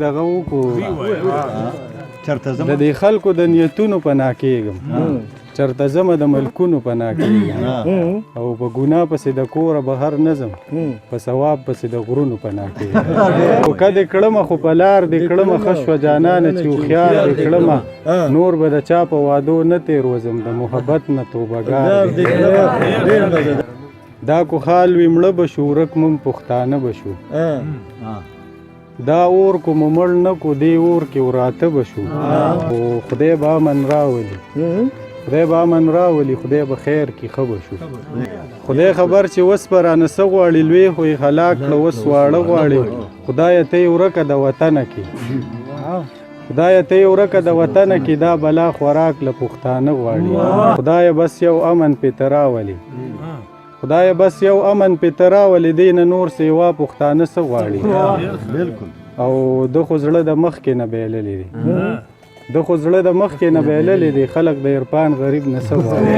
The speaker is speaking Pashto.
دغه وکړو چرته زما د دې خلکو د نیتونو پناه کېږم چرته ځمه د ملکونو پناه کېږم او په ګناه پسې د کوره بهر نه ځم په ثواب پسې د غرونو پناه کېږم خو که دې کړمه خو په لار دې کړمه ښه شوه جانانه چې هوښیار دې کړمه نور به د چا په وعدو نه تېروځم د محبت نه توبهګار دا کوخال وي مړه به شو ورک مم پښتانه به شو دا اور کو ممړ نه کو دی اور کې وراته بشو او خدای به امن راولي خدای به امن راولي خدای به خیر کې ښه بشو خدای خبر چې وس به رانه څه غواړي لوی خو یې هلاک کړه اوس واړه غواړي خدایه ته یې ورکه د وطنه کې خدایه ته یې ورکه د وطنه کې دا بلا خوراک له پښتانه غواړي خدایه بس یو امن پې ته راولي خدای بس یو امن پې ته راولې دی نه نور سیوا پښتانه څه غواړي بالکل او د خو زړه د مخکې نه بایللی دی د خو زړه د مخکې نه بایللی دی خلک د عرفان غریب نه څه غواړي